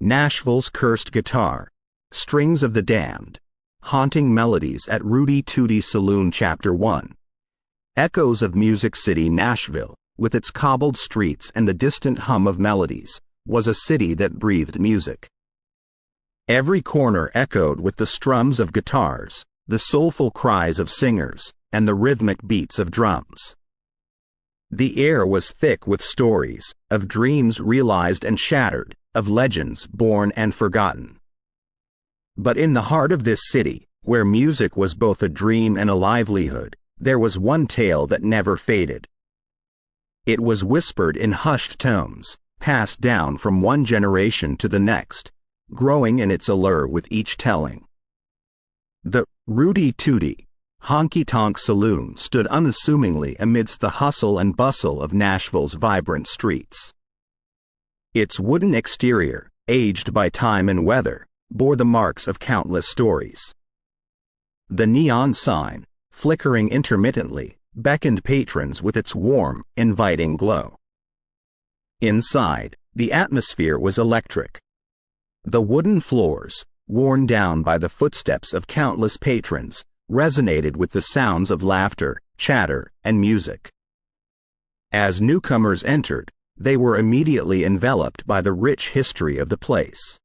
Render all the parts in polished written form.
Nashville's Cursed Guitar, Strings of the Damned, Haunting Melodies at Rooty Tooty Saloon Chapter 1. Echoes of Music City, Nashville, with its cobbled streets and the distant hum of melodies, was a city that breathed music. Every corner echoed with the strums of guitars, the soulful cries of singers, and the rhythmic beats of drums. The air was thick with stories, of dreams realized and shattered, of legends born and forgotten. But in the heart of this city, where music was both a dream and a livelihood, there was one tale that never faded. It was whispered in hushed tones, passed down from one generation to the next, growing in its allure with each telling. The Rooty Tooty, Honky Tonk Saloon stood unassumingly amidst the hustle and bustle of Nashville's vibrant streets. Its wooden exterior, aged by time and weather, bore the marks of countless stories. The neon sign, flickering intermittently, beckoned patrons with its warm, inviting glow. Inside, the atmosphere was electric. The wooden floors, worn down by the footsteps of countless patrons, resonated with the sounds of laughter, chatter, and music. As newcomers entered, they were immediately enveloped by the rich history of the place.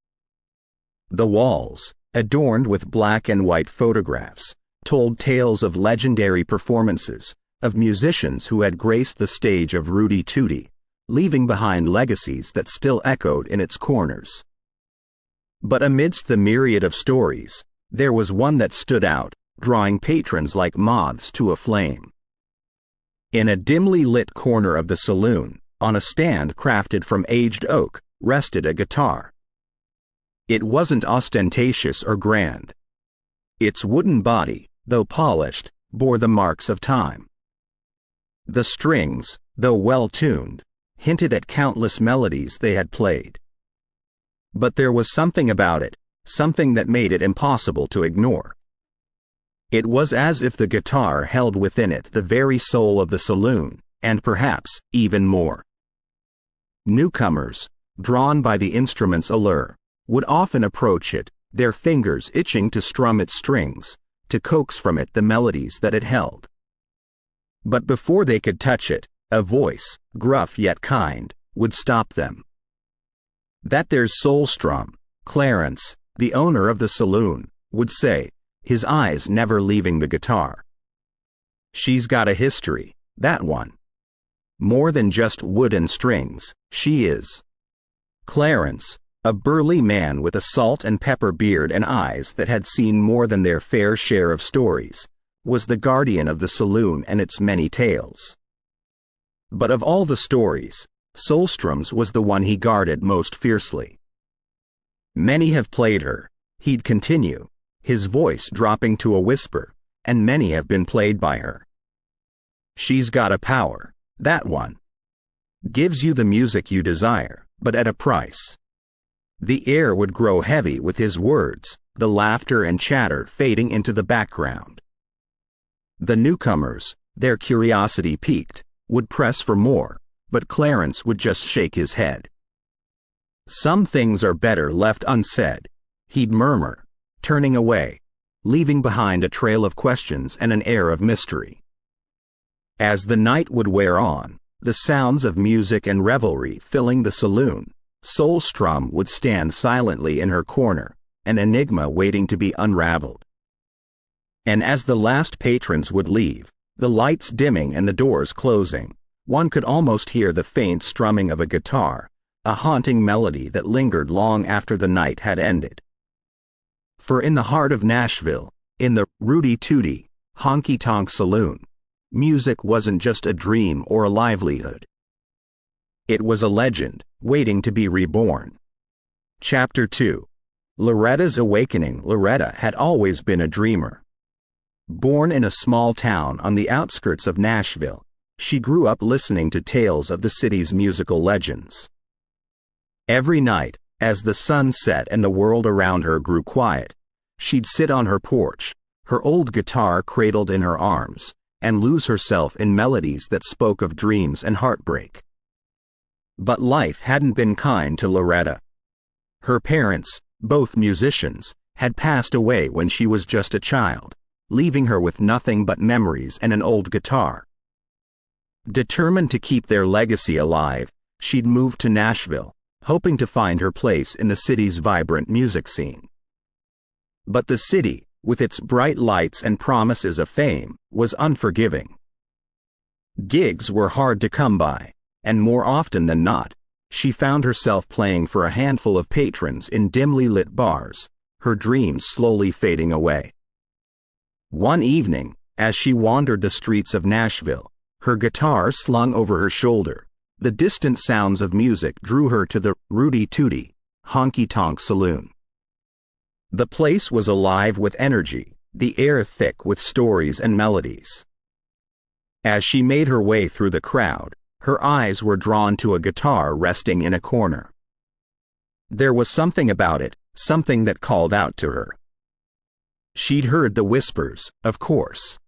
The walls, adorned with black and white photographs, told tales of legendary performances, of musicians who had graced the stage of Rooty Tooty, leaving behind legacies that still echoed in its corners. But amidst the myriad of stories, there was one that stood out, drawing patrons like moths to a flame. In a dimly lit corner of the saloon, on a stand crafted from aged oak, rested a guitar. It wasn't ostentatious or grand. Its wooden body, though polished, bore the marks of time. The strings, though well-tuned, hinted at countless melodies they had played. But there was something about it, something that made it impossible to ignore. It was as if the guitar held within it the very soul of the saloon, and perhaps even more. Newcomers, drawn by the instrument's allure, would often approach it, their fingers itching to strum its strings, to coax from it the melodies that it held. But before they could touch it, a voice, gruff yet kind, would stop them. "That there's SoulStrum," Clarence, the owner of the saloon, would say, his eyes never leaving the guitar. "She's got a history, that one. More than just wood and strings, she is." Clarence, a burly man with a salt and pepper beard and eyes that had seen more than their fair share of stories, was the guardian of the saloon and its many tales. But of all the stories, SoulStrum's was the one he guarded most fiercely. "Many have played her," he'd continue, his voice dropping to a whisper, "and many have been played by her. She's got a power, that one. Gives you the music you desire, but at a price." The air would grow heavy with his words, the laughter and chatter fading into the background. The newcomers, their curiosity piqued, would press for more, but Clarence would just shake his head. "Some things are better left unsaid," he'd murmur, turning away, leaving behind a trail of questions and an air of mystery. As the night would wear on, the sounds of music and revelry filling the saloon, SoulStrum would stand silently in her corner, an enigma waiting to be unraveled. And as the last patrons would leave, the lights dimming and the doors closing, one could almost hear the faint strumming of a guitar, a haunting melody that lingered long after the night had ended. For in the heart of Nashville, in the Rooty Tooty, Honky Tonk Saloon, music wasn't just a dream or a livelihood. It was a legend, waiting to be reborn. Chapter 2. Loretta's Awakening. Loretta had always been a dreamer. Born in a small town on the outskirts of Nashville, she grew up listening to tales of the city's musical legends. Every night, as the sun set and the world around her grew quiet, she'd sit on her porch, her old guitar cradled in her arms, and lose herself in melodies that spoke of dreams and heartbreak. But life hadn't been kind to Loretta. Her parents, both musicians, had passed away when she was just a child, leaving her with nothing but memories and an old guitar. Determined to keep their legacy alive, she'd moved to Nashville, hoping to find her place in the city's vibrant music scene. But the city, with its bright lights and promises of fame, was unforgiving. Gigs were hard to come by, and more often than not, she found herself playing for a handful of patrons in dimly lit bars, her dreams slowly fading away. One evening, as she wandered the streets of Nashville, her guitar slung over her shoulder, the distant sounds of music drew her to the Rooty Tooty, Honky Tonk Saloon. The place was alive with energy, the air thick with stories and melodies. As she made her way through the crowd, her eyes were drawn to a guitar resting in a corner. There was something about it, something that called out to her. She'd heard the whispers, of course.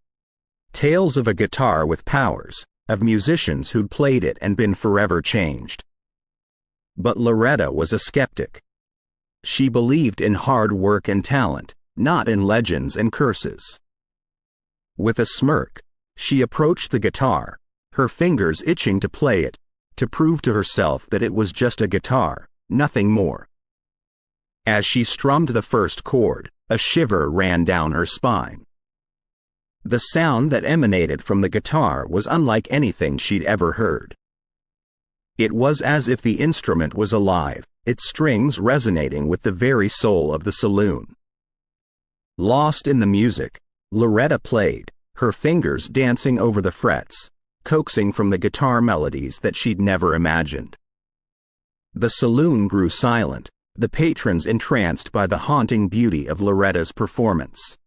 Tales of a guitar with powers, of musicians who'd played it and been forever changed. But Loretta was a skeptic. She believed in hard work and talent, not in legends and curses. With a smirk, she approached the guitar, her fingers itching to play it, to prove to herself that it was just a guitar, nothing more. As she strummed the first chord, a shiver ran down her spine. The sound that emanated from the guitar was unlike anything she'd ever heard. It was as if the instrument was alive, its strings resonating with the very soul of the saloon. Lost in the music, Loretta played, her fingers dancing over the frets, coaxing from the guitar melodies that she'd never imagined. The saloon grew silent, the patrons entranced by the haunting beauty of Loretta's performance.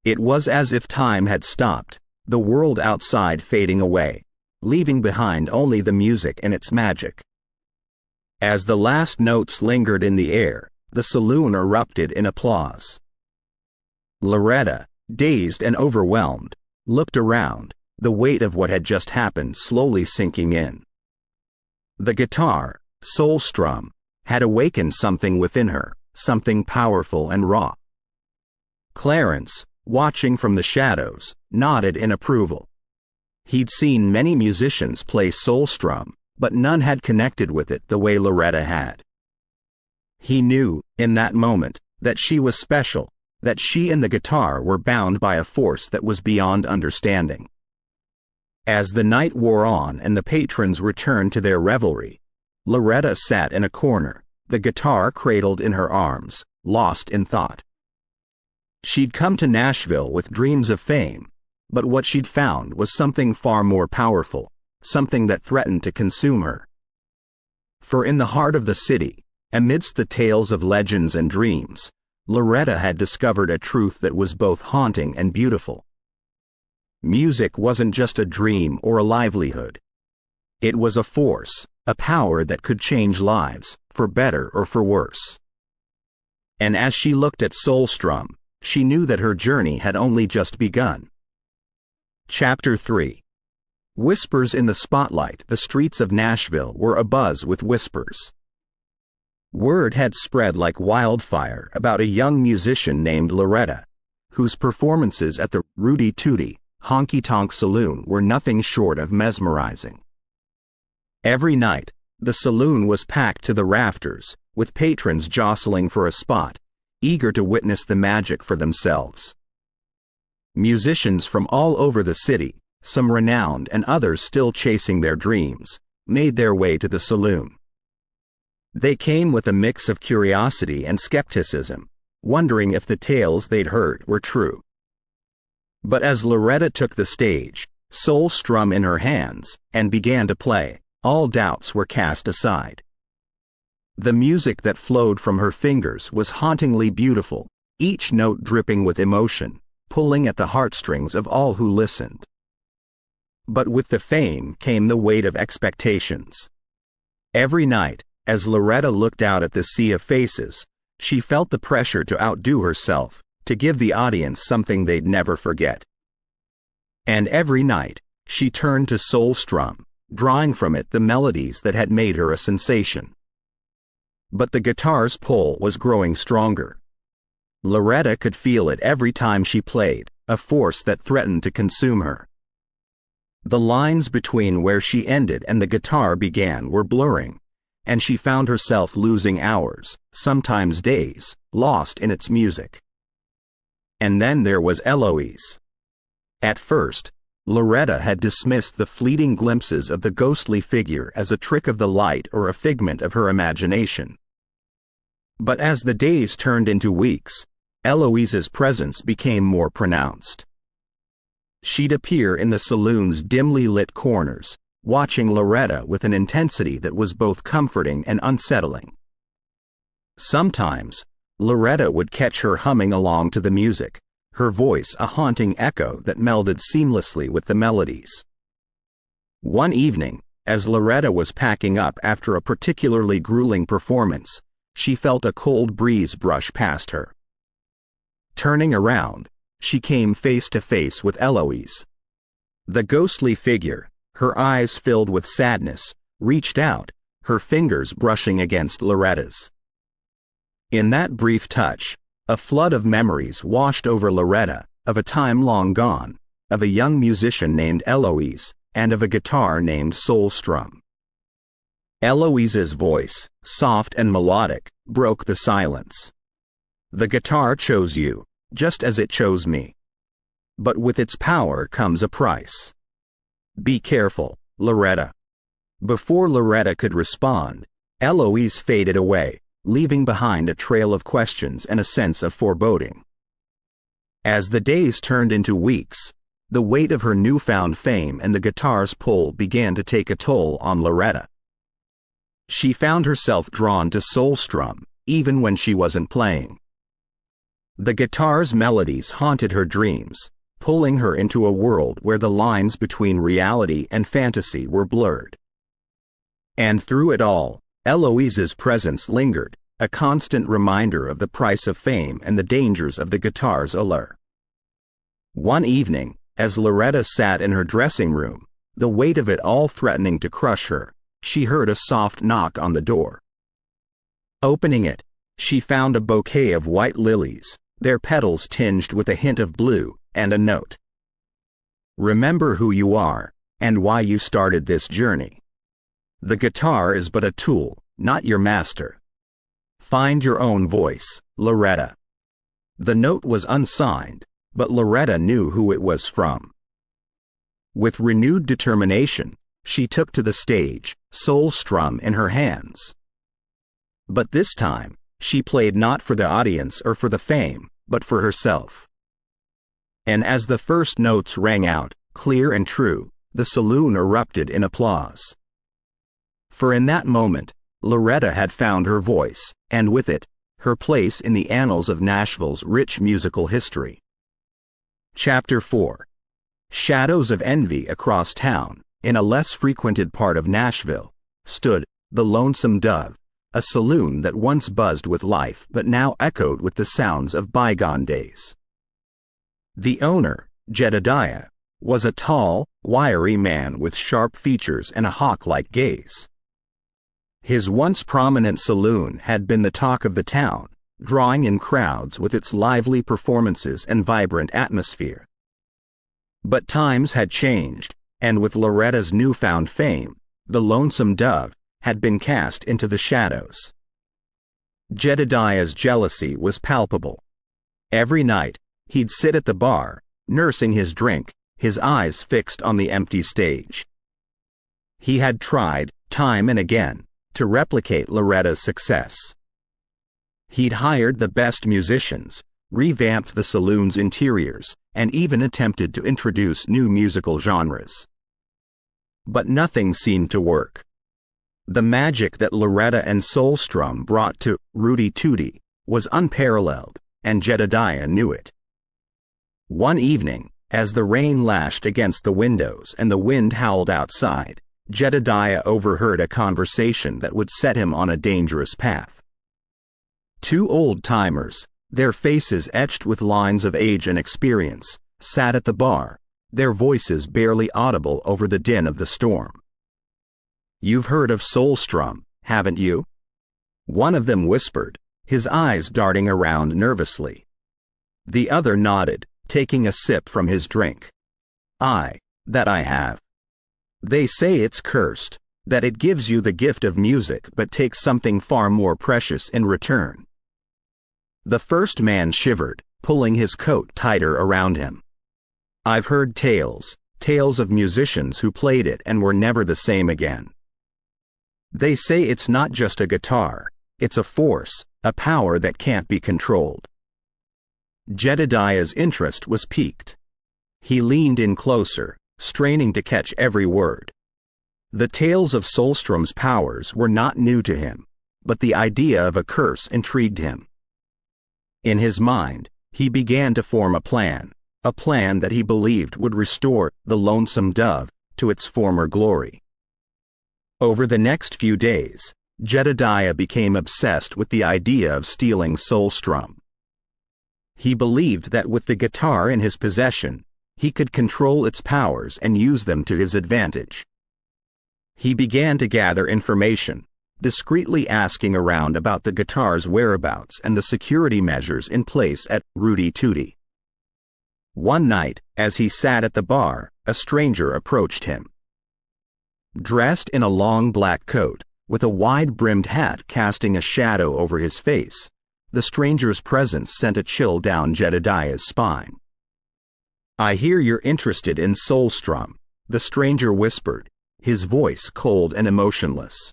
It was as if time had stopped, the world outside fading away, leaving behind only the music and its magic. As the last notes lingered in the air, the saloon erupted in applause. Loretta, dazed and overwhelmed, looked around, the weight of what had just happened slowly sinking in. The guitar, SoulStrum, had awakened something within her, something powerful and raw. Clarence, watching from the shadows, nodded in approval. He'd seen many musicians play SoulStrum, but none had connected with it the way Loretta had. He knew, in that moment, that she was special, that she and the guitar were bound by a force that was beyond understanding. As the night wore on and the patrons returned to their revelry, Loretta sat in a corner, the guitar cradled in her arms, lost in thought. She'd come to Nashville with dreams of fame, but what she'd found was something far more powerful, something that threatened to consume her. For in the heart of the city, amidst the tales of legends and dreams, Loretta had discovered a truth that was both haunting and beautiful. Music wasn't just a dream or a livelihood. It was a force, a power that could change lives, for better or for worse. And as she looked at SoulStrum, she knew that her journey had only just begun. Chapter 3. Whispers in the spotlight. The streets of Nashville were abuzz with whispers. Word had spread like wildfire about a young musician named Loretta, whose performances at the Rooty Tooty, Honky Tonk Saloon were nothing short of mesmerizing. Every night, the saloon was packed to the rafters, with patrons jostling for a spot, eager to witness the magic for themselves. Musicians from all over the city, some renowned and others still chasing their dreams, made their way to the saloon. They came with a mix of curiosity and skepticism, wondering if the tales they'd heard were true. But as Loretta took the stage, SoulStrum in her hands, and began to play, all doubts were cast aside. The music that flowed from her fingers was hauntingly beautiful, each note dripping with emotion, pulling at the heartstrings of all who listened. But with the fame came the weight of expectations. Every night, as Loretta looked out at the sea of faces, she felt the pressure to outdo herself, to give the audience something they'd never forget. And every night, she turned to SoulStrum, drawing from it the melodies that had made her a sensation. but the guitar's pull was growing stronger. Loretta could feel it every time she played, a force that threatened to consume her. The lines between where she ended and the guitar began were blurring, and she found herself losing hours, sometimes days, lost in its music. And then there was Eloise. At first, Loretta had dismissed the fleeting glimpses of the ghostly figure as a trick of the light or a figment of her imagination. But as the days turned into weeks, Eloise's presence became more pronounced. She'd appear in the saloon's dimly lit corners, watching Loretta with an intensity that was both comforting and unsettling. Sometimes, Loretta would catch her humming along to the music, her voice a haunting echo that melded seamlessly with the melodies. One evening, as Loretta was packing up after a particularly grueling performance, she felt a cold breeze brush past her. Turning around, she came face to face with Eloise. The ghostly figure, her eyes filled with sadness, reached out, her fingers brushing against Loretta's. In that brief touch, a flood of memories washed over Loretta, of a time long gone, of a young musician named Eloise, and of a guitar named SoulStrum. Eloise's voice, soft and melodic, broke the silence. The guitar chose you, just as it chose me. But with its power comes a price. Be careful, Loretta. Before Loretta could respond, Eloise faded away, leaving behind a trail of questions and a sense of foreboding. As the days turned into weeks, the weight of her newfound fame and the guitar's pull began to take a toll on Loretta. She found herself drawn to SoulStrum, even when she wasn't playing. The guitar's melodies haunted her dreams, pulling her into a world where the lines between reality and fantasy were blurred. And through it all, Eloise's presence lingered, a constant reminder of the price of fame and the dangers of the guitar's allure. One evening, as Loretta sat in her dressing room, the weight of it all threatening to crush her, she heard a soft knock on the door. Opening it, she found a bouquet of white lilies, their petals tinged with a hint of blue, and a note. Remember who you are, and why you started this journey. The guitar is but a tool, not your master. Find your own voice, Loretta. The note was unsigned, but Loretta knew who it was from. With renewed determination, she took to the stage, SoulStrum in her hands. But this time, she played not for the audience or for the fame, but for herself. And as the first notes rang out, clear and true, the saloon erupted in applause. For in that moment, Loretta had found her voice, and with it, her place in the annals of Nashville's rich musical history. Chapter 4. Shadows of envy. Across town, in a less frequented part of Nashville, stood the Lonesome Dove, a saloon that once buzzed with life but now echoed with the sounds of bygone days. The owner, Jedidiah, was a tall, wiry man with sharp features and a hawk-like gaze. His once prominent saloon had been the talk of the town, drawing in crowds with its lively performances and vibrant atmosphere. But times had changed, and with Loretta's newfound fame, the Lonesome Dove had been cast into the shadows. Jedidiah's jealousy was palpable. Every night, he'd sit at the bar, nursing his drink, his eyes fixed on the empty stage. He had tried, time and again, to replicate Loretta's success. He'd hired the best musicians, revamped the saloon's interiors, and even attempted to introduce new musical genres. But nothing seemed to work. The magic that Loretta and SoulStrum brought to Rooty Tooty was unparalleled, and Jedidiah knew it. One evening, as the rain lashed against the windows and the wind howled outside, Jedidiah overheard a conversation that would set him on a dangerous path. Two old-timers, their faces etched with lines of age and experience, sat at the bar, their voices barely audible over the din of the storm. "You've heard of SoulStrum, haven't you?" One of them whispered, his eyes darting around nervously. The other nodded, taking a sip from his drink. That I have. They say it's cursed, that it gives you the gift of music but takes something far more precious in return. The first man shivered, pulling his coat tighter around him. I've heard tales of musicians who played it and were never the same again. They say it's not just a guitar, it's a force, a power that can't be controlled. Jedidiah's interest was piqued. He leaned in closer, straining to catch every word. The tales of SoulStrum's powers were not new to him, but the idea of a curse intrigued him. In his mind, he began to form a plan that he believed would restore the lonesome dove to its former glory. Over the next few days, Jedidiah became obsessed with the idea of stealing SoulStrum. He believed that with the guitar in his possession, he could control its powers and use them to his advantage. He began to gather information, discreetly asking around about the guitar's whereabouts and the security measures in place at Rooty Tooty. One night, as he sat at the bar, a stranger approached him. Dressed in a long black coat, with a wide-brimmed hat casting a shadow over his face, the stranger's presence sent a chill down Jedidiah's spine. I hear you're interested in SoulStrum, the stranger whispered, his voice cold and emotionless.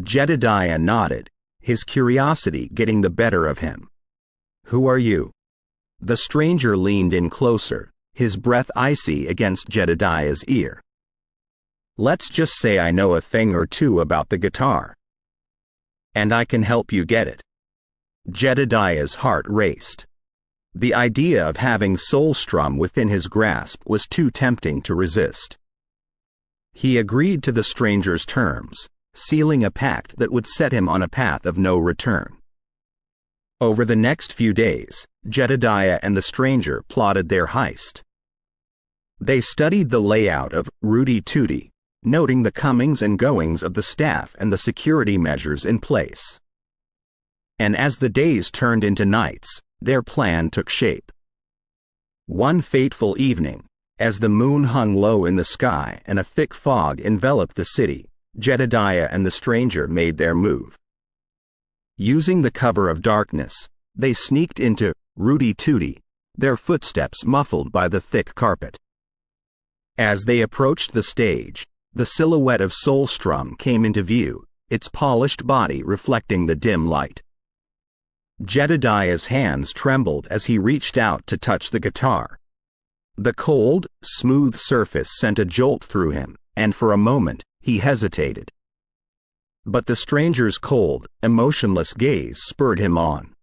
Jedidiah nodded, his curiosity getting the better of him. Who are you? The stranger leaned in closer, his breath icy against Jedidiah's ear. Let's just say I know a thing or two about the guitar. And I can help you get it. Jedidiah's heart raced. The idea of having SoulStrum within his grasp was too tempting to resist. He agreed to the stranger's terms, sealing a pact that would set him on a path of no return. Over the next few days, Jedidiah and the stranger plotted their heist. They studied the layout of Rooty Tooty, noting the comings and goings of the staff and the security measures in place. And as the days turned into nights, their plan took shape. One fateful evening, as the moon hung low in the sky and a thick fog enveloped the city, Jedidiah and the stranger made their move. Using the cover of darkness, they sneaked into Rooty Tooty, their footsteps muffled by the thick carpet. As they approached the stage, the silhouette of SoulStrum came into view, its polished body reflecting the dim light. Jedidiah's hands trembled as he reached out to touch the guitar. The cold, smooth surface sent a jolt through him, and for a moment, he hesitated. But the stranger's cold, emotionless gaze spurred him on.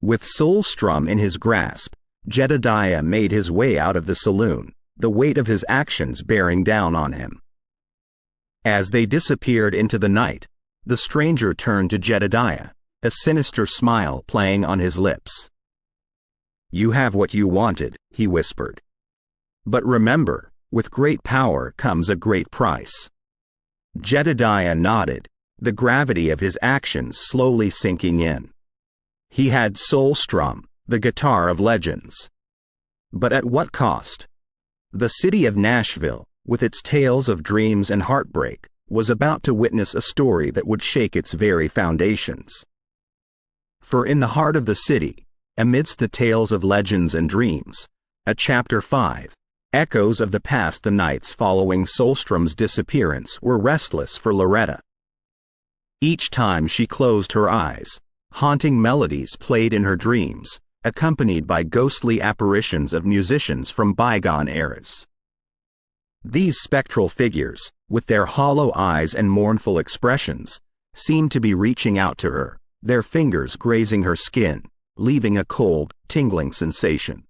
With SoulStrum in his grasp, Jedidiah made his way out of the saloon, the weight of his actions bearing down on him. As they disappeared into the night, the stranger turned to Jedidiah, a sinister smile playing on his lips. You have what you wanted, he whispered. But remember, with great power comes a great price. Jedidiah nodded, the gravity of his actions slowly sinking in. He had SoulStrum, the guitar of legends. But at what cost? The city of Nashville, with its tales of dreams and heartbreak, was about to witness a story that would shake its very foundations. For in the heart of the city, amidst the tales of legends and dreams, at Chapter 5, echoes of the past the nights following SoulStrum's disappearance were restless for Loretta. Each time she closed her eyes, haunting melodies played in her dreams, accompanied by ghostly apparitions of musicians from bygone eras. These spectral figures, with their hollow eyes and mournful expressions, seemed to be reaching out to her, their fingers grazing her skin, leaving a cold, tingling sensation.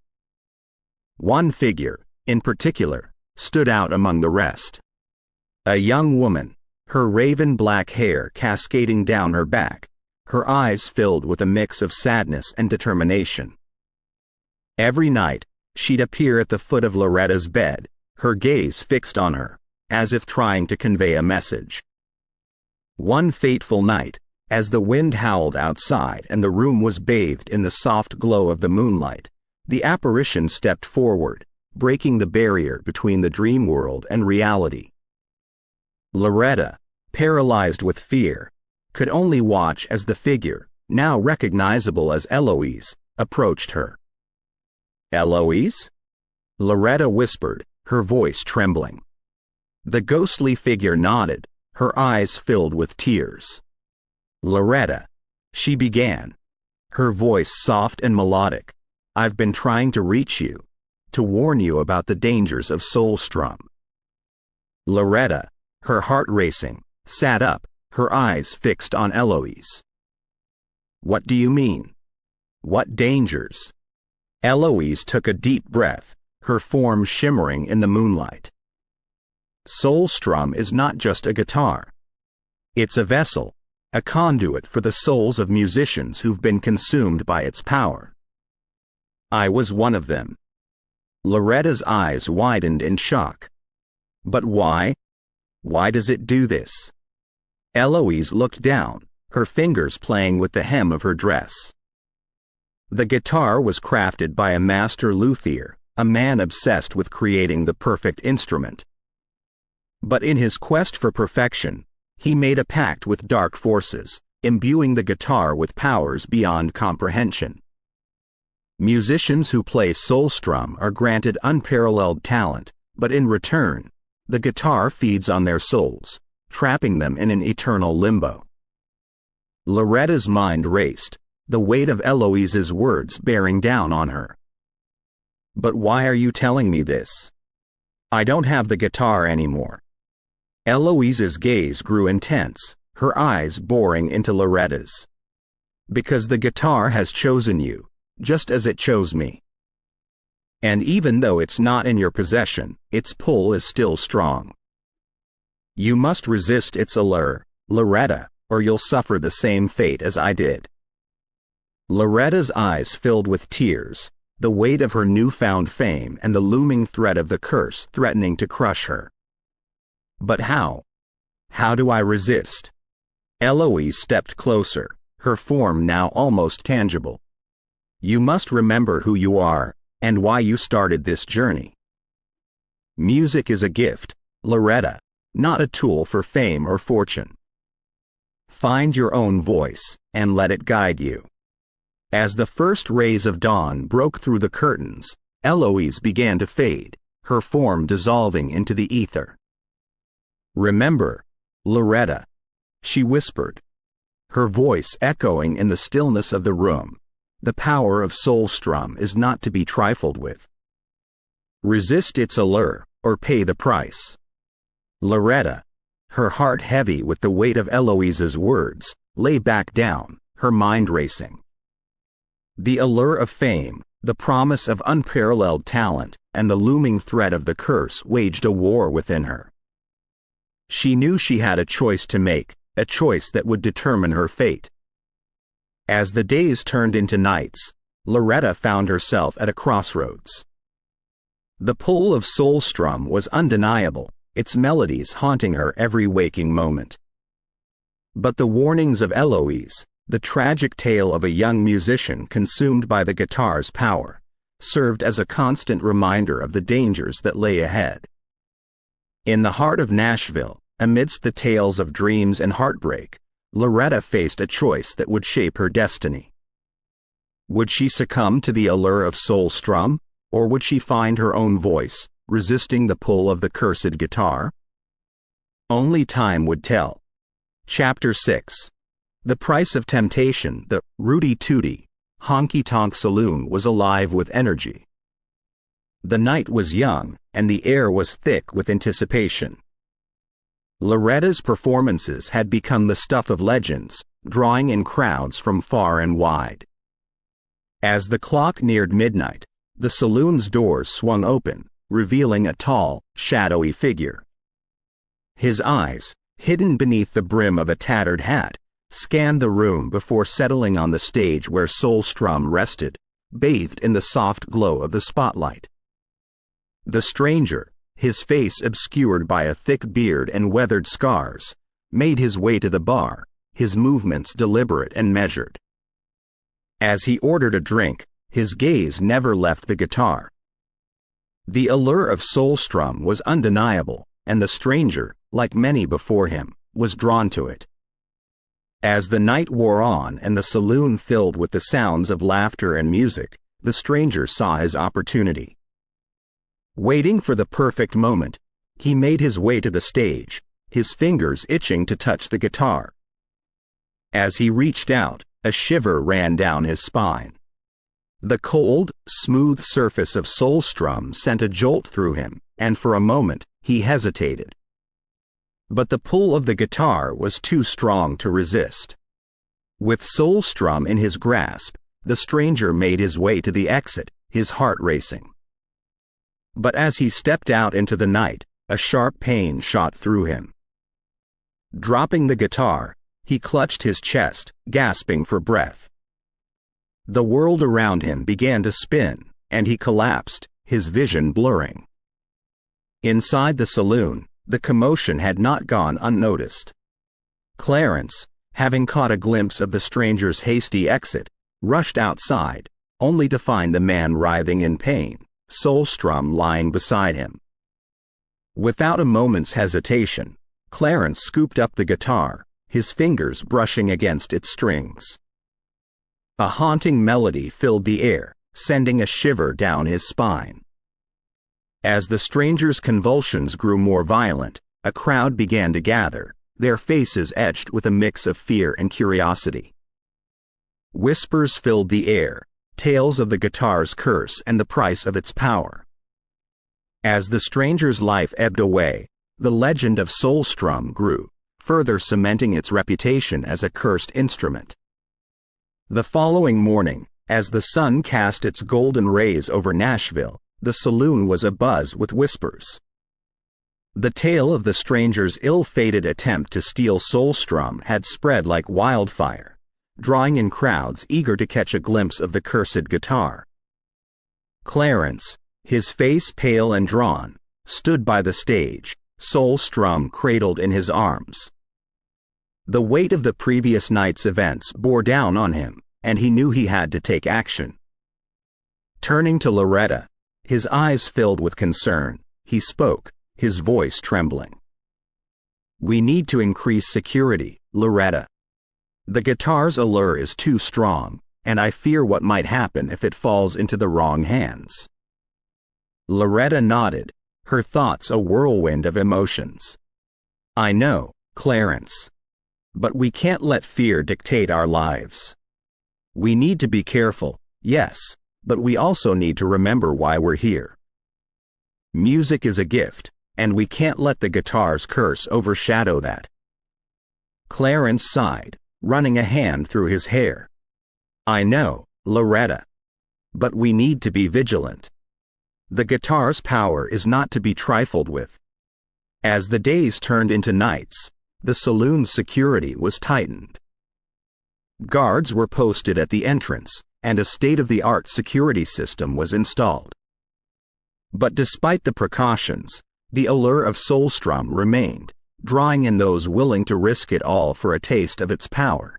One figure, in particular, stood out among the rest. A young woman, her raven black hair cascading down her back, her eyes filled with a mix of sadness and determination. Every night, she'd appear at the foot of Loretta's bed, her gaze fixed on her, as if trying to convey a message. One fateful night, As the wind howled outside and the room was bathed in the soft glow of the moonlight, the apparition stepped forward, breaking the barrier between the dream world and reality. Loretta, paralyzed with fear, could only watch as the figure, now recognizable as Eloise, approached her. "Eloise?" Loretta whispered, her voice trembling. The ghostly figure nodded, her eyes filled with tears. "Loretta," she began, her voice soft and melodic, "I've been trying to reach you, to warn you about the dangers of SoulStrum." Loretta, her heart racing, sat up, her eyes fixed on Eloise. "What do you mean? What dangers?" Eloise took a deep breath, her form shimmering in the moonlight. "SoulStrum is not just a guitar. It's a vessel, a conduit for the souls of musicians who've been consumed by its power. I was one of them." Loretta's eyes widened in shock. "But why? Why does it do this?" Eloise looked down, her fingers playing with the hem of her dress. "The guitar was crafted by a master luthier, a man obsessed with creating the perfect instrument. But in his quest for perfection, he made a pact with dark forces, imbuing the guitar with powers beyond comprehension. Musicians who play SoulStrum are granted unparalleled talent, but in return, the guitar feeds on their souls, trapping them in an eternal limbo." Loretta's mind raced, the weight of Eloise's words bearing down on her. "But why are you telling me this? I don't have the guitar anymore." Eloise's gaze grew intense, her eyes boring into Loretta's. "Because the guitar has chosen you, just as it chose me. And even though it's not in your possession, its pull is still strong. You must resist its allure, Loretta, or you'll suffer the same fate as I did." Loretta's eyes filled with tears, the weight of her newfound fame and the looming threat of the curse threatening to crush her. "But how? How do I resist?" Eloise stepped closer, her form now almost tangible. "You must remember who you are, and why you started this journey. Music is a gift, Loretta, not a tool for fame or fortune. Find your own voice, and let it guide you." As the first rays of dawn broke through the curtains, Eloise began to fade, her form dissolving into the ether. "Remember, Loretta," she whispered, her voice echoing in the stillness of the room, "the power of SoulStrum is not to be trifled with. Resist its allure, or pay the price." Loretta, her heart heavy with the weight of Eloise's words, lay back down, her mind racing. The allure of fame, the promise of unparalleled talent, and the looming threat of the curse waged a war within her. She knew she had a choice to make, a choice that would determine her fate. As the days turned into nights, Loretta found herself at a crossroads. The pull of SoulStrum was undeniable, its melodies haunting her every waking moment. But the warnings of Eloise, the tragic tale of a young musician consumed by the guitar's power, served as a constant reminder of the dangers that lay ahead. In the heart of Nashville, amidst the tales of dreams and heartbreak, Loretta faced a choice that would shape her destiny. Would she succumb to the allure of SoulStrum, or would she find her own voice, resisting the pull of the cursed guitar? Only time would tell. Chapter 6. The Price of Temptation. The Rooty Tooty, Honky Tonk Saloon was alive with energy. The night was young, and the air was thick with anticipation. Loretta's performances had become the stuff of legends, drawing in crowds from far and wide. As the clock neared midnight, the saloon's doors swung open, revealing a tall, shadowy figure. His eyes, hidden beneath the brim of a tattered hat, scanned the room before settling on the stage where SoulStrum rested, bathed in the soft glow of the spotlight. The stranger, his face obscured by a thick beard and weathered scars, made his way to the bar, his movements deliberate and measured. As he ordered a drink, his gaze never left the guitar. The allure of SoulStrum was undeniable, and the stranger, like many before him, was drawn to it. As the night wore on and the saloon filled with the sounds of laughter and music, the stranger saw his opportunity. Waiting for the perfect moment, he made his way to the stage, his fingers itching to touch the guitar. As he reached out, a shiver ran down his spine. The cold, smooth surface of SoulStrum sent a jolt through him, and for a moment, he hesitated. But the pull of the guitar was too strong to resist. With SoulStrum in his grasp, the stranger made his way to the exit, his heart racing. But as he stepped out into the night, a sharp pain shot through him. Dropping the guitar, he clutched his chest, gasping for breath. The world around him began to spin, and he collapsed, his vision blurring. Inside the saloon, the commotion had not gone unnoticed. Clarence, having caught a glimpse of the stranger's hasty exit, rushed outside, only to find the man writhing in pain, SoulStrum lying beside him. Without a moment's hesitation, Clarence scooped up the guitar, his fingers brushing against its strings. A haunting melody filled the air, sending a shiver down his spine. As the stranger's convulsions grew more violent, a crowd began to gather, their faces etched with a mix of fear and curiosity. Whispers filled the air, tales of the guitar's curse and the price of its power. As the stranger's life ebbed away, the legend of SoulStrum grew, further cementing its reputation as a cursed instrument. The following morning, as the sun cast its golden rays over Nashville, the saloon was abuzz with whispers. The tale of the stranger's ill-fated attempt to steal SoulStrum had spread like wildfire, drawing in crowds eager to catch a glimpse of the cursed guitar. Clarence, his face pale and drawn, stood by the stage, SoulStrum cradled in his arms. The weight of the previous night's events bore down on him, and he knew he had to take action. Turning to Loretta, his eyes filled with concern, he spoke, his voice trembling. "We need to increase security, Loretta. The guitar's allure is too strong, and I fear what might happen if it falls into the wrong hands." Loretta nodded, her thoughts a whirlwind of emotions. "I know, Clarence. But we can't let fear dictate our lives. We need to be careful, yes, but we also need to remember why we're here. Music is a gift, and we can't let the guitar's curse overshadow that." Clarence sighed, running a hand through his hair. "I know, Loretta. But we need to be vigilant. The guitar's power is not to be trifled with." As the days turned into nights, the saloon's security was tightened. Guards were posted at the entrance, and a state-of-the-art security system was installed. But despite the precautions, the allure of SoulStrum remained, drawing in those willing to risk it all for a taste of its power.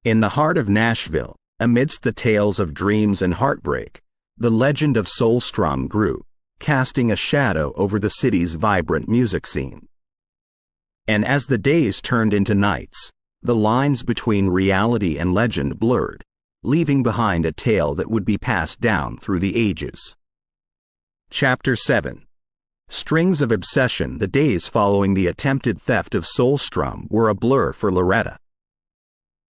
In the heart of Nashville, amidst the tales of dreams and heartbreak, the legend of SoulStrum grew, casting a shadow over the city's vibrant music scene. And as the days turned into nights, the lines between reality and legend blurred, leaving behind a tale that would be passed down through the ages. Chapter 7. Strings of obsession. The days following the attempted theft of SoulStrum were a blur for Loretta.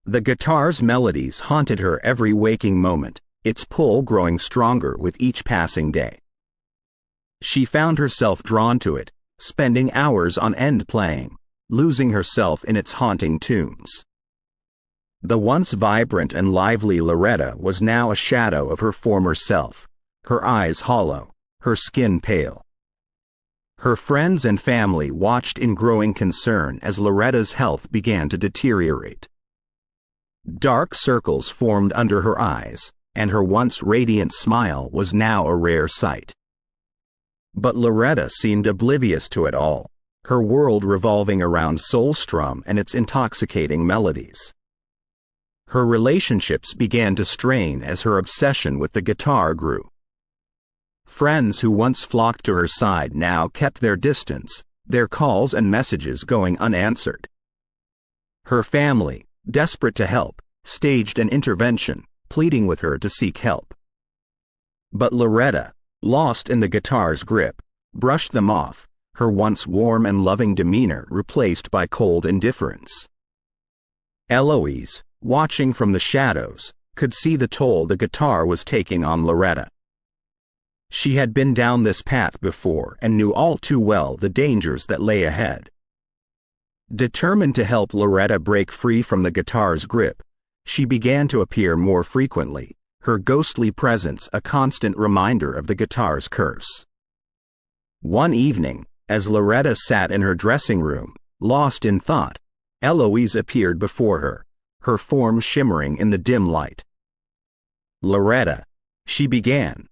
The guitar's melodies haunted her every waking moment, its pull growing stronger with each passing day. She found herself drawn to it, spending hours on end playing, losing herself in its haunting tunes. The once vibrant and lively Loretta was now a shadow of her former self, her eyes hollow, her skin pale. Her friends and family watched in growing concern as Loretta's health began to deteriorate. Dark circles formed under her eyes, and her once radiant smile was now a rare sight. But Loretta seemed oblivious to it all, her world revolving around SoulStrum and its intoxicating melodies. Her relationships began to strain as her obsession with the guitar grew. Friends who once flocked to her side now kept their distance, their calls and messages going unanswered. Her family, desperate to help, staged an intervention, pleading with her to seek help. But Loretta, lost in the guitar's grip, brushed them off, her once warm and loving demeanor replaced by cold indifference. Eloise, watching from the shadows, could see the toll the guitar was taking on Loretta. She had been down this path before and knew all too well the dangers that lay ahead. Determined to help Loretta break free from the guitar's grip, she began to appear more frequently, her ghostly presence a constant reminder of the guitar's curse. One evening, as Loretta sat in her dressing room, lost in thought, Eloise appeared before her, her form shimmering in the dim light. "Loretta," she began,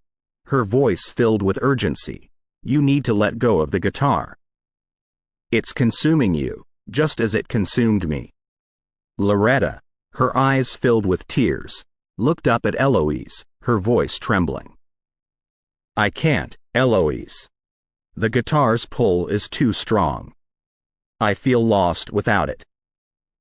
her voice filled with urgency, "you need to let go of the guitar. It's consuming you, just as it consumed me." Loretta, her eyes filled with tears, looked up at Eloise, her voice trembling. "I can't, Eloise. The guitar's pull is too strong. I feel lost without it."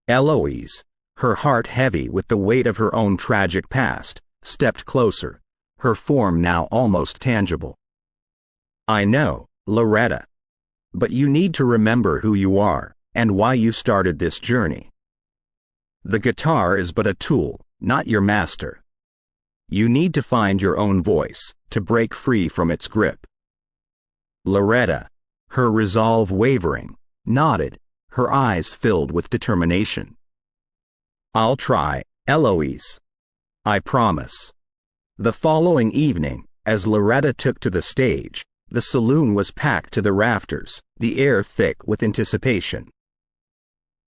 Eloise, her heart heavy with the weight of her own tragic past, stepped closer, her form now almost tangible. "I know, Loretta. But you need to remember who you are, and why you started this journey. The guitar is but a tool, not your master. You need to find your own voice, to break free from its grip." Loretta, her resolve wavering, nodded, her eyes filled with determination. "I'll try, Eloise. I promise." The following evening, as Loretta took to the stage, the saloon was packed to the rafters, the air thick with anticipation.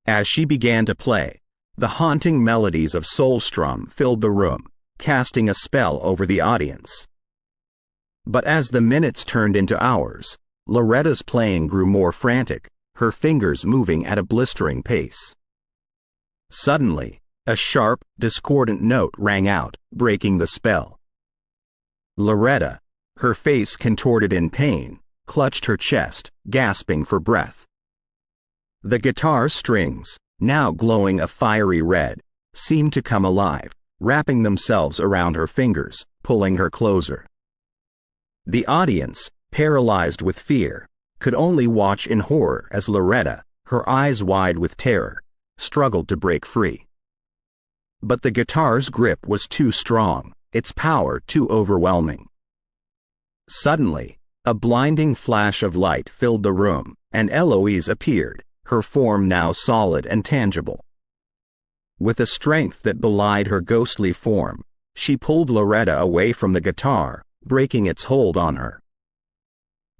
As she began to play, the haunting melodies of SoulStrum filled the room, casting a spell over the audience. But as the minutes turned into hours, Loretta's playing grew more frantic, her fingers moving at a blistering pace. Suddenly, a sharp, discordant note rang out, breaking the spell. Loretta, her face contorted in pain, clutched her chest, gasping for breath. The guitar strings, now glowing a fiery red, seemed to come alive, wrapping themselves around her fingers, pulling her closer. The audience, paralyzed with fear, could only watch in horror as Loretta, her eyes wide with terror, struggled to break free. But the guitar's grip was too strong, its power too overwhelming. Suddenly, a blinding flash of light filled the room, and Eloise appeared, her form now solid and tangible. With a strength that belied her ghostly form, she pulled Loretta away from the guitar, breaking its hold on her.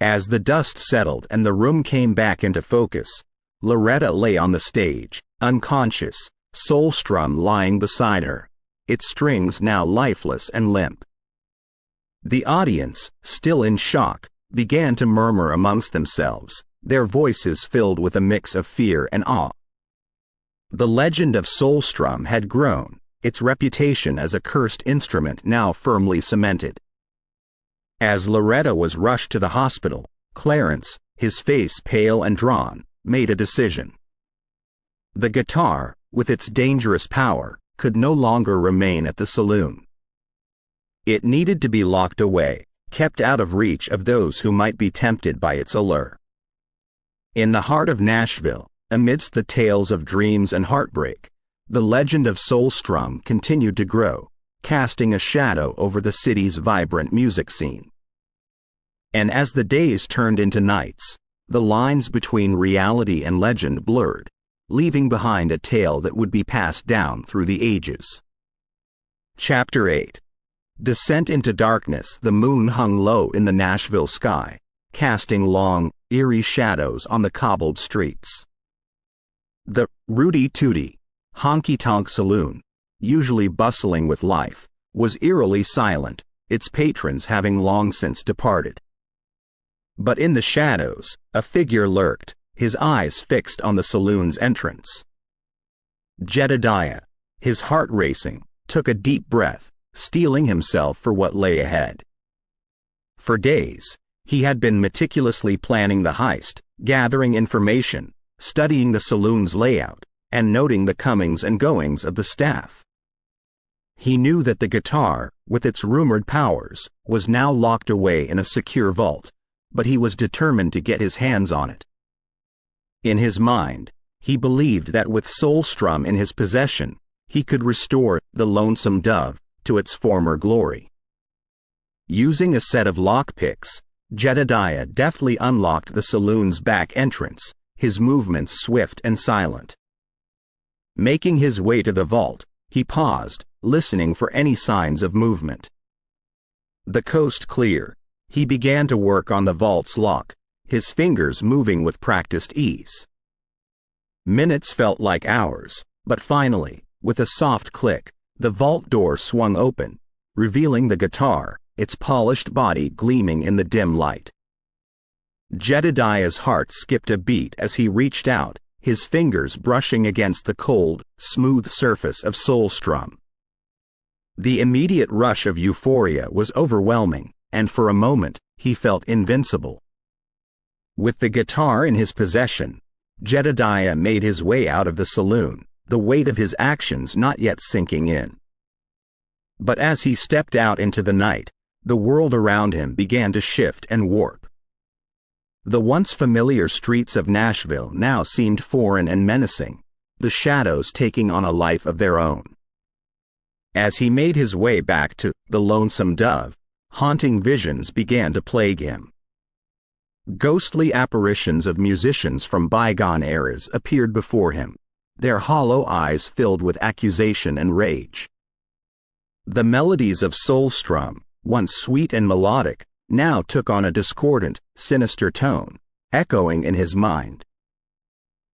As the dust settled and the room came back into focus, Loretta lay on the stage, unconscious, SoulStrum lying beside her, its strings now lifeless and limp. The audience, still in shock, began to murmur amongst themselves, their voices filled with a mix of fear and awe. The legend of SoulStrum had grown, its reputation as a cursed instrument now firmly cemented. As Loretta was rushed to the hospital, Clarence, his face pale and drawn, made a decision. The guitar, with its dangerous power, could no longer remain at the saloon. It needed to be locked away, kept out of reach of those who might be tempted by its allure. In the heart of Nashville, amidst the tales of dreams and heartbreak, the legend of SoulStrum continued to grow, casting a shadow over the city's vibrant music scene. And as the days turned into nights, the lines between reality and legend blurred, leaving behind a tale that would be passed down through the ages. Chapter 8. Descent into darkness. The moon hung low in the Nashville sky, casting long, eerie shadows on the cobbled streets. The Rooty Tooty, Honky Tonk Saloon, usually bustling with life, was eerily silent, its patrons having long since departed. But in the shadows, a figure lurked, his eyes fixed on the saloon's entrance. Jedidiah, his heart racing, took a deep breath, steeling himself for what lay ahead. For days, he had been meticulously planning the heist, gathering information, studying the saloon's layout, and noting the comings and goings of the staff. He knew that the guitar, with its rumored powers, was now locked away in a secure vault, but he was determined to get his hands on it. In his mind, he believed that with SoulStrum in his possession, he could restore the Lonesome Dove to its former glory. Using a set of lockpicks, Jedidiah deftly unlocked the saloon's back entrance, his movements swift and silent. Making his way to the vault, he paused, listening for any signs of movement. The coast clear, he began to work on the vault's lock, his fingers moving with practiced ease. Minutes felt like hours, but finally, with a soft click, the vault door swung open, revealing the guitar, its polished body gleaming in the dim light. Jedidiah's heart skipped a beat as he reached out, his fingers brushing against the cold, smooth surface of SoulStrum. The immediate rush of euphoria was overwhelming, and for a moment, he felt invincible. With the guitar in his possession, Jedidiah made his way out of the saloon, the weight of his actions not yet sinking in. But as he stepped out into the night, the world around him began to shift and warp. The once familiar streets of Nashville now seemed foreign and menacing, the shadows taking on a life of their own. As he made his way back to the Lonesome Dove, haunting visions began to plague him. Ghostly apparitions of musicians from bygone eras appeared before him, their hollow eyes filled with accusation and rage. The melodies of SoulStrum, once sweet and melodic, now took on a discordant, sinister tone, echoing in his mind.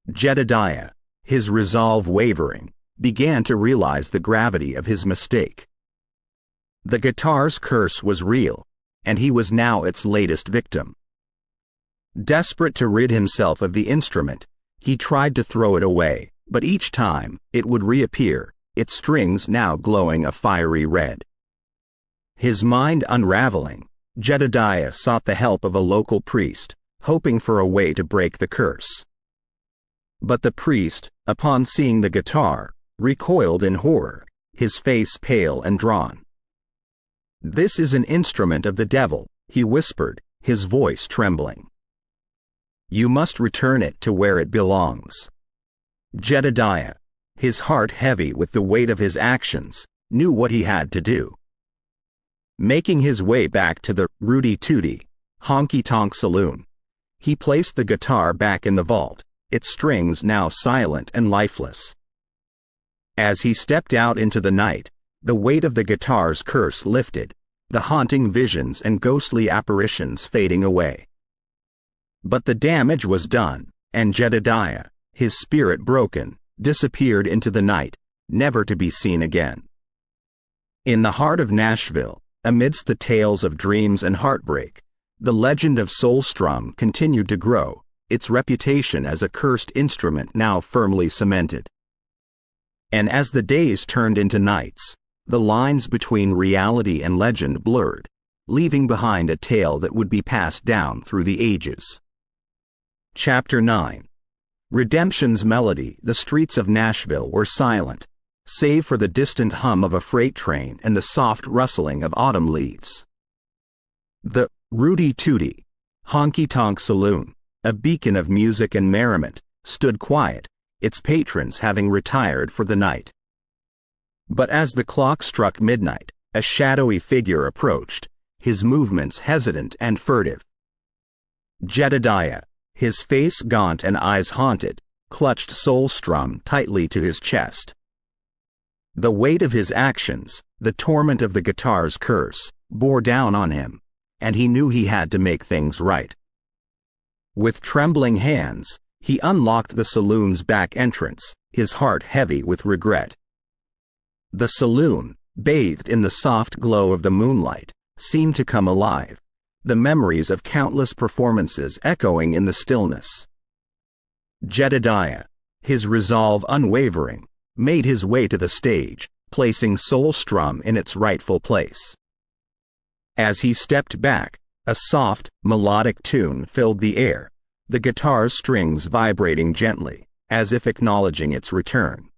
Jedidiah, his resolve wavering, began to realize the gravity of his mistake. The guitar's curse was real, and he was now its latest victim. Desperate to rid himself of the instrument, he tried to throw it away, but each time, it would reappear, its strings now glowing a fiery red. His mind unraveling, Jedidiah sought the help of a local priest, hoping for a way to break the curse. But the priest, upon seeing the guitar, recoiled in horror, his face pale and drawn. "This is an instrument of the devil," he whispered, his voice trembling. "You must return it to where it belongs." Jedidiah, his heart heavy with the weight of his actions, knew what he had to do. Making his way back to the Rooty Tooty, Honky Saloon, he placed the guitar back in the vault, its strings now silent and lifeless. As he stepped out into the night, the weight of the guitar's curse lifted, the haunting visions and ghostly apparitions fading away. But the damage was done, and Jedidiah, his spirit broken, disappeared into the night, never to be seen again. In the heart of Nashville, amidst the tales of dreams and heartbreak, the legend of SoulStrum continued to grow, its reputation as a cursed instrument now firmly cemented. And as the days turned into nights, the lines between reality and legend blurred, leaving behind a tale that would be passed down through the ages. Chapter 9. Redemption's melody. The streets of Nashville were silent, save for the distant hum of a freight train and the soft rustling of autumn leaves. The Rooty Tooty, Honky Tonk Saloon, a beacon of music and merriment, stood quiet, its patrons having retired for the night. But as the clock struck midnight, a shadowy figure approached, his movements hesitant and furtive. Jedidiah, his face gaunt and eyes haunted, clutched SoulStrum tightly to his chest. The weight of his actions, the torment of the guitar's curse, bore down on him, and he knew he had to make things right. With trembling hands, he unlocked the saloon's back entrance, his heart heavy with regret. The saloon, bathed in the soft glow of the moonlight, seemed to come alive, the memories of countless performances echoing in the stillness. Jedidiah, his resolve unwavering, made his way to the stage, placing SoulStrum in its rightful place. As he stepped back, a soft, melodic tune filled the air, the guitar's strings vibrating gently, as if acknowledging its return.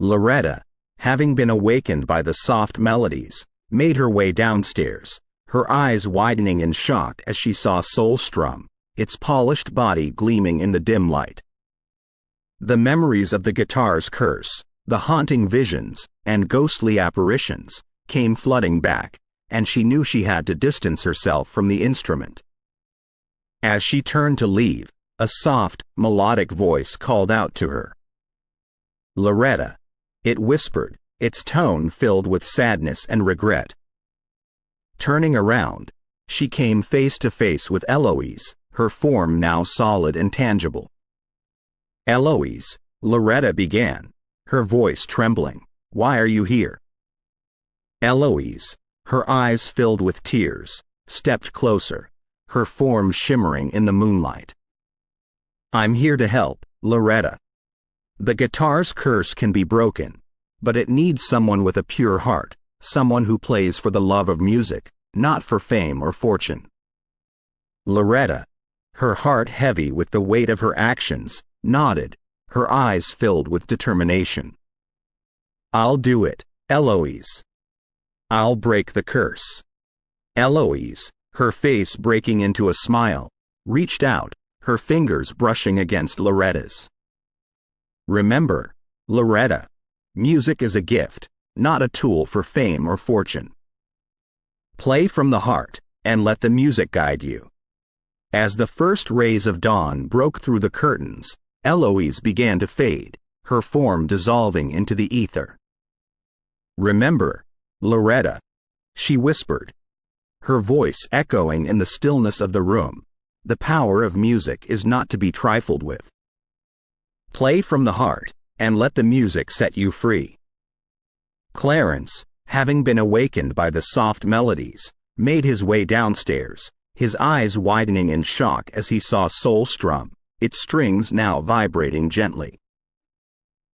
Loretta, having been awakened by the soft melodies, made her way downstairs, her eyes widening in shock as she saw SoulStrum, its polished body gleaming in the dim light. The memories of the guitar's curse, the haunting visions, and ghostly apparitions, came flooding back, and she knew she had to distance herself from the instrument. As she turned to leave, a soft, melodic voice called out to her. "Loretta," it whispered, its tone filled with sadness and regret. Turning around, she came face to face with Eloise, her form now solid and tangible. "Eloise," Loretta began, her voice trembling, "why are you here?" Eloise, her eyes filled with tears, stepped closer, her form shimmering in the moonlight. "I'm here to help, Loretta. The guitar's curse can be broken, but it needs someone with a pure heart, someone who plays for the love of music, not for fame or fortune." Loretta, her heart heavy with the weight of her actions, nodded, her eyes filled with determination. "I'll do it, Eloise. I'll break the curse." Eloise, her face breaking into a smile, reached out, her fingers brushing against Loretta's. "Remember, Loretta, music is a gift, not a tool for fame or fortune. Play from the heart, and let the music guide you." As the first rays of dawn broke through the curtains, Eloise began to fade, her form dissolving into the ether. "Remember, Loretta," she whispered, her voice echoing in the stillness of the room, "the power of music is not to be trifled with. Play from the heart, and let the music set you free." Clarence, having been awakened by the soft melodies, made his way downstairs, his eyes widening in shock as he saw SoulStrum, its strings now vibrating gently.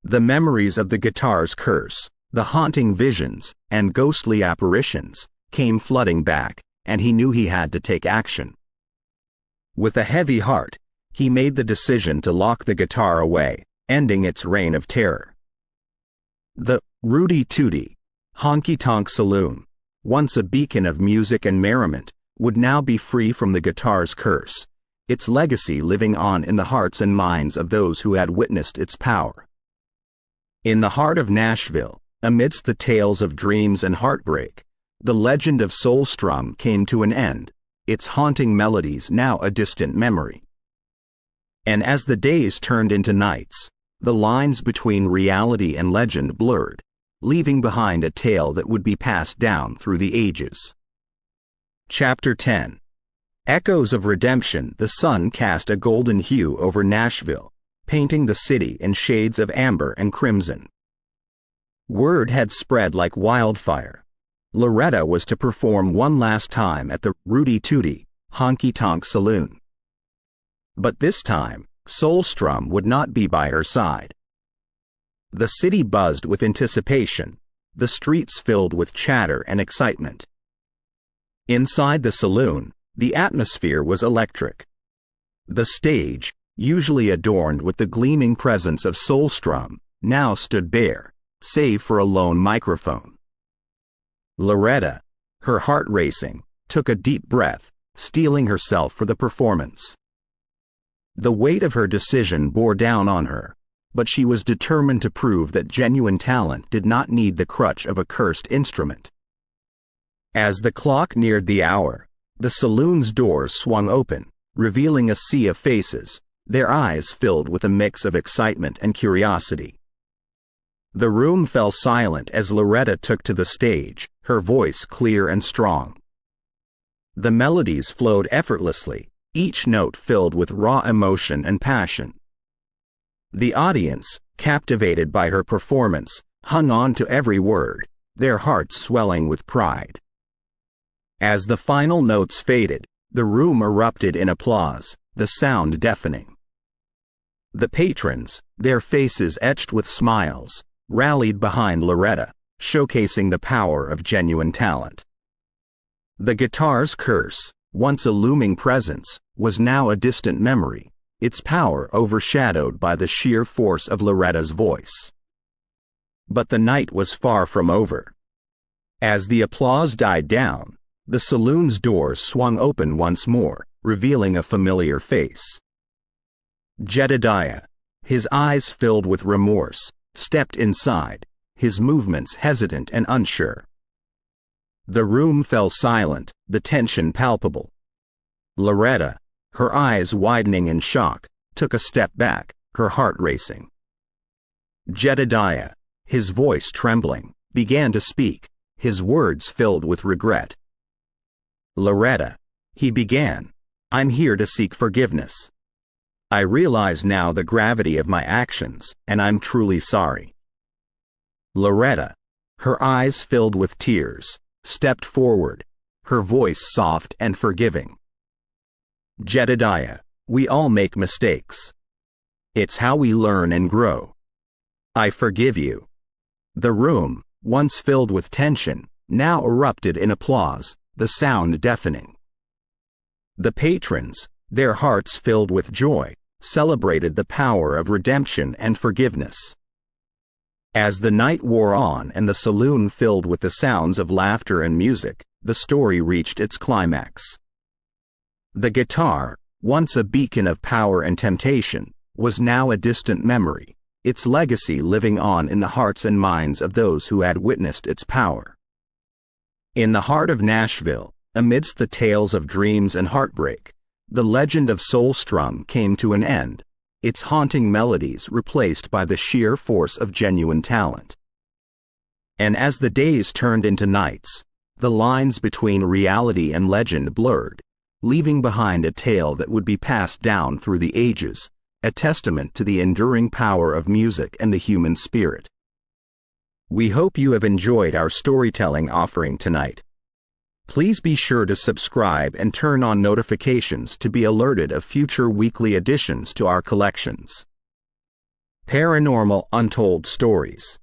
The memories of the guitar's curse, the haunting visions, and ghostly apparitions, came flooding back, and he knew he had to take action. With a heavy heart, he made the decision to lock the guitar away, ending its reign of terror. The Rooty Tooty, Honky Tonk Saloon, once a beacon of music and merriment, would now be free from the guitar's curse, its legacy living on in the hearts and minds of those who had witnessed its power. In the heart of Nashville, amidst the tales of dreams and heartbreak, the legend of SoulStrum came to an end, its haunting melodies now a distant memory. And as the days turned into nights, the lines between reality and legend blurred, leaving behind a tale that would be passed down through the ages. Chapter 10. Echoes of Redemption. The sun cast a golden hue over Nashville, painting the city in shades of amber and crimson. Word had spread like wildfire. Loretta was to perform one last time at the Rooty Tooty, Honky Tonk Saloon. But this time, SoulStrum would not be by her side. The city buzzed with anticipation, the streets filled with chatter and excitement. Inside the saloon, the atmosphere was electric. The stage, usually adorned with the gleaming presence of SoulStrum, now stood bare, save for a lone microphone. Loretta, her heart racing, took a deep breath, steeling herself for the performance. The weight of her decision bore down on her, but she was determined to prove that genuine talent did not need the crutch of a cursed instrument. As the clock neared the hour, the saloon's doors swung open, revealing a sea of faces, their eyes filled with a mix of excitement and curiosity. The room fell silent as Loretta took to the stage, her voice clear and strong. The melodies flowed effortlessly, each note filled with raw emotion and passion. The audience, captivated by her performance, hung on to every word, their hearts swelling with pride. As the final notes faded, the room erupted in applause, the sound deafening. The patrons, their faces etched with smiles, rallied behind Loretta, showcasing the power of genuine talent. The guitar's curse, once a looming presence, was now a distant memory, its power overshadowed by the sheer force of Loretta's voice. But the night was far from over. As the applause died down, the saloon's doors swung open once more, revealing a familiar face. Jedidiah, his eyes filled with remorse, stepped inside, his movements hesitant and unsure. The room fell silent, the tension palpable. Loretta, her eyes widening in shock, took a step back, her heart racing. Jedidiah, his voice trembling, began to speak, his words filled with regret. "Loretta," he began, "I'm here to seek forgiveness. I realize now the gravity of my actions, and I'm truly sorry." Loretta, her eyes filled with tears, stepped forward, her voice soft and forgiving. "Jedidiah, we all make mistakes. It's how we learn and grow. I forgive you." The room, once filled with tension, now erupted in applause, the sound deafening. The patrons, their hearts filled with joy, celebrated the power of redemption and forgiveness. As the night wore on and the saloon filled with the sounds of laughter and music, the story reached its climax. The guitar, once a beacon of power and temptation, was now a distant memory, its legacy living on in the hearts and minds of those who had witnessed its power. In the heart of Nashville, amidst the tales of dreams and heartbreak, the legend of SoulStrum came to an end, its haunting melodies replaced by the sheer force of genuine talent. And as the days turned into nights, the lines between reality and legend blurred, leaving behind a tale that would be passed down through the ages, a testament to the enduring power of music and the human spirit. We hope you have enjoyed our storytelling offering tonight. Please be sure to subscribe and turn on notifications to be alerted of future weekly additions to our collections. Paranormal Untold Stories.